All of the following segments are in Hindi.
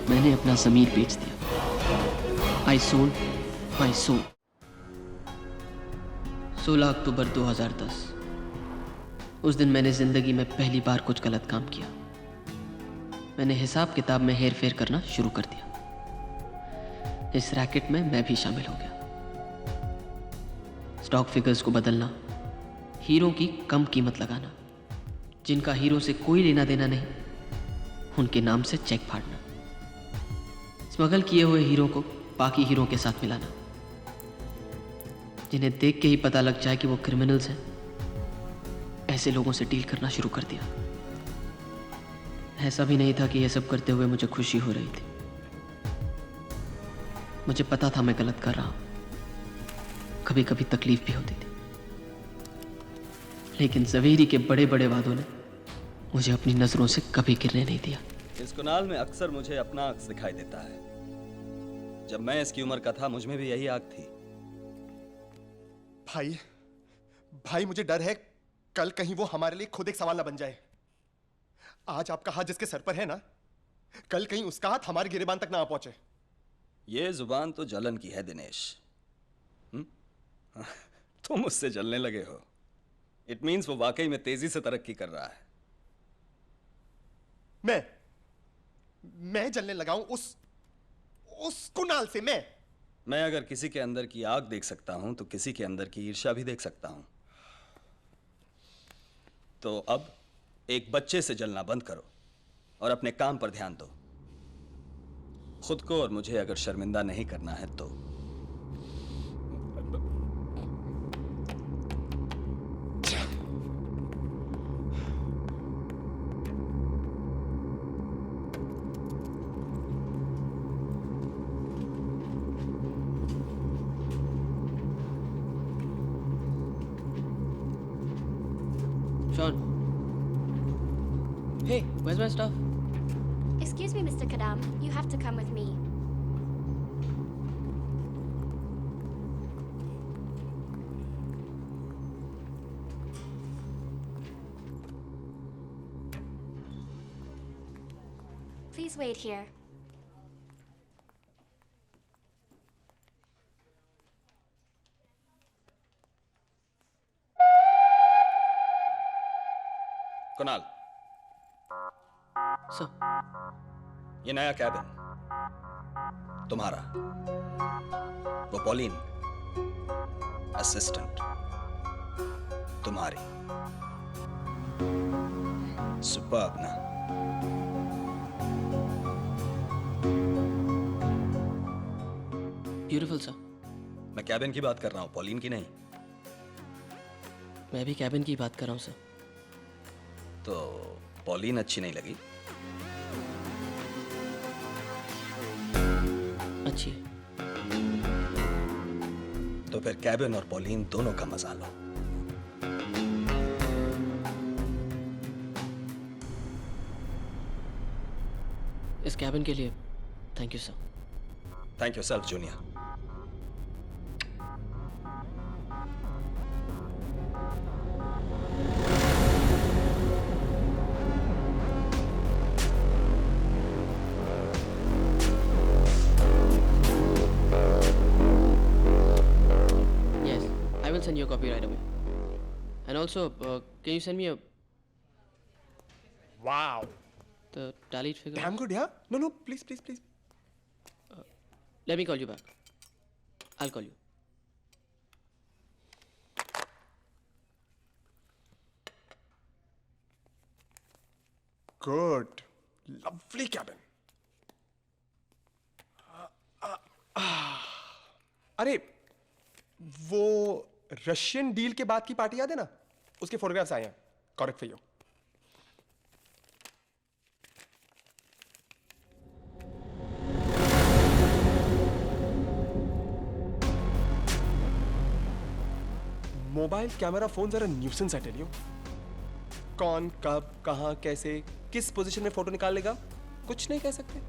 मैंने अपना ज़मीर बेच दिया। I sold my soul. 16 अक्टूबर 2010। उस दिन मैंने ज़िंदगी में पहली बार कुछ गलत काम किया। मैंने हिसाब किताब में हेर फेर करना शुरू कर दिया। इस रैकेट में मैं भी शामिल हो गया। स्टॉक फिगर्स को बदलना, हीरो की कम कीमत लगाना, जिनका हीरो से कोई लेना देना नहीं, उनके नाम से चेक फाड़ना, स्मगल किए हुए हीरो को बाकी हीरो के साथ मिलाना, जिन्हें देख के ही पता लग जाए कि वो क्रिमिनल्स हैं, ऐसे लोगों से डील करना शुरू कर दिया। ऐसा भी नहीं था कि यह सब करते हुए मुझे खुशी हो रही थी। मुझे पता था मैं गलत कर रहा हूं। कभी कभी तकलीफ भी होती थी, लेकिन ज़वेरी के बड़े बड़े वादों ने मुझे अपनी नजरों से कभी गिरने नहीं दिया। इस कुनाल में अक्सर मुझे अपना अक्स दिखाई देता है। जब मैं इसकी उम्र का था, मुझ में भी यही आग थी। भाई मुझे डर है कल कहीं वो हमारे लिए खुद एक सवाल ना बन जाए। आज आपका हाथ जिसके सर पर है ना, कल कहीं उसका हाथ हमारे गिरेबान तक ना आ पहुंचे। ये जुबान तो जलन की है दिनेश। तुम उससे जलने लगे हो। इट मीन्स वो वाकई में तेजी से तरक्की कर रहा है। मैं जलने लगाऊं उस कुनाल से? मैं अगर किसी के अंदर की आग देख सकता हूं तो किसी के अंदर की ईर्ष्या भी देख सकता हूं। तो अब एक बच्चे से जलना बंद करो और अपने काम पर ध्यान दो। खुद को और मुझे अगर शर्मिंदा नहीं करना है तो। Sean. Hey, where's my stuff? Excuse me, Mr. Kadam. You have to come with me. Please wait here. Kunal, sir, ये नया कैबिन तुम्हारा। वो पॉलिन असिस्टेंट तुम्हारी। सुपर्ब ना? Beautiful sir. मैं कैबिन की बात कर रहा हूं, पॉलिन की नहीं। मैं भी कैबिन की बात कर रहा हूँ सर। तो पॉलिन अच्छी नहीं लगी? अच्छी है। तो फिर कैबिन और पॉलिन दोनों का मजा लो। इस कैबिन के लिए thank you sir. Thank you self junior. I will send you a copy right away. And also, can you send me Wow. the tallied figure? Damn good, yeah? No, please. Let me call you back. I'll call you. Good. Lovely cabin. अरे वो रशियन डील के बाद की पार्टी याद है ना? उसके फोटोग्राफ्स आए हैं। Correct for you. Mobile camera phone जरा न्यूसेंस है, टेल यू। कौन कब कहां कैसे किस पोजीशन में फोटो निकाल लेगा कुछ नहीं कह सकते।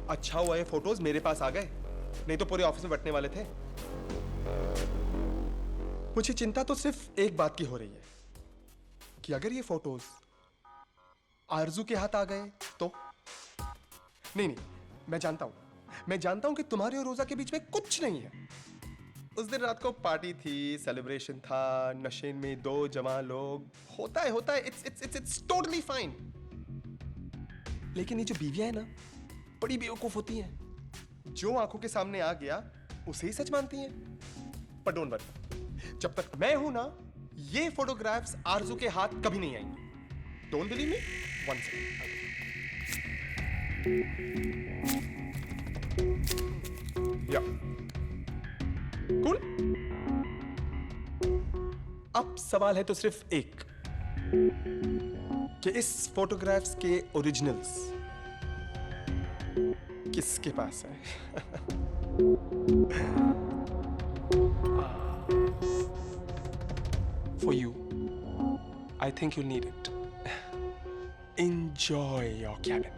अच्छा हुआ ये फोटोज मेरे पास आ गए, नहीं तो पूरे ऑफिस में बटने वाले थे। मुझे चिंता तो सिर्फ एक बात की हो रही है कि अगर ये फोटोज आरजू के हाथ आ गए तो। नहीं, मैं जानता हूं कि तुम्हारे और रोजा के बीच में कुछ नहीं है। उस दिन रात को पार्टी थी, सेलिब्रेशन था, नशे में दो जवान लोग, होता है, इट्स टोटली फाइन। लेकिन ये जो बीवियां है ना, बड़ी बेवकूफ होती हैं। जो आंखों के सामने आ गया उसे ही सच मानती हैं। पर डोंट वरी, जब तक मैं हूं ना, ये फोटोग्राफ्स आरजू के हाथ कभी नहीं आएंगे। Don't believe me? One second. या कूल। अब सवाल है तो सिर्फ एक, कि इस फोटोग्राफ्स के ओरिजिनल्स किसके पास है? For you, I think you'll need it. Enjoy your cabin.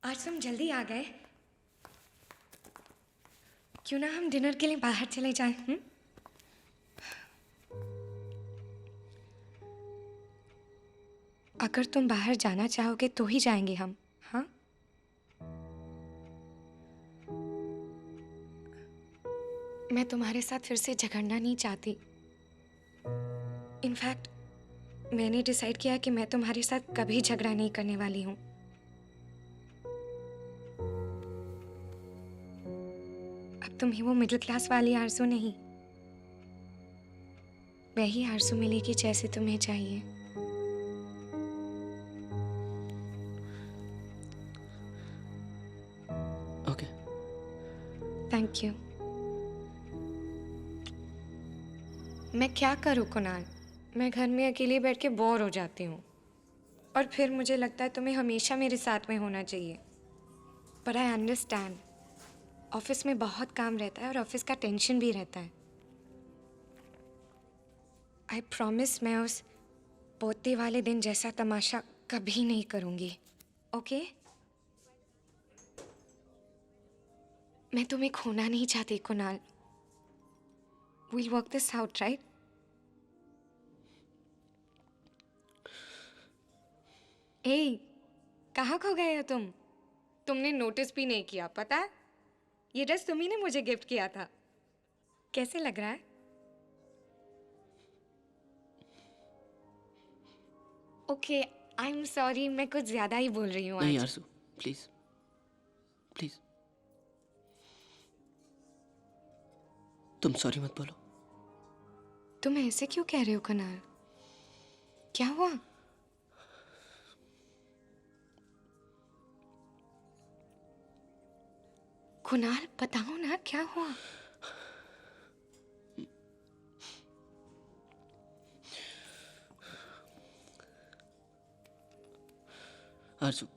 आज तुम जल्दी आ गए। क्यों ना हम डिनर के लिए बाहर चले जाएं? अगर तुम बाहर जाना चाहोगे तो ही जाएंगे हम। हाँ, मैं तुम्हारे साथ फिर से झगड़ना नहीं चाहती। इनफैक्ट मैंने डिसाइड किया कि मैं तुम्हारे साथ कभी झगड़ा नहीं करने वाली हूँ। अब तुम ही वो मिडिल क्लास वाली आरज़ू नहीं, वही आरज़ू मिलेगी जैसे तुम्हें चाहिए। ओके। Thank you. मैं क्या करूँ कुणाल, मैं घर में अकेले बैठ के बोर हो जाती हूँ और फिर मुझे लगता है तुम्हें हमेशा मेरे साथ में होना चाहिए। पर आई अंडरस्टैंड, ऑफिस में बहुत काम रहता है और ऑफिस का टेंशन भी रहता है। आई प्रॉमिस मैं उस पोते वाले दिन जैसा तमाशा कभी नहीं करूँगी। ओके? मैं तुम्हें खोना नहीं चाहती Kunal. We'll work this out, right? ए, कहाँ खो गए हो तुम? तुमने नोटिस भी नहीं किया, पता है? ये ड्रेस तुम्ही ने मुझे गिफ्ट किया था। कैसे लग रहा है? ओके, आई एम सॉरी, मैं कुछ ज्यादा ही बोल रही हूँ नहीं आज। आरज़ू, प्लीज प्लीज तुम सॉरी मत बोलो। तुम ऐसे क्यों कह रहे हो कुणाल? क्या हुआ? कुणाल बताओ ना, क्या हुआ? आरज़ू,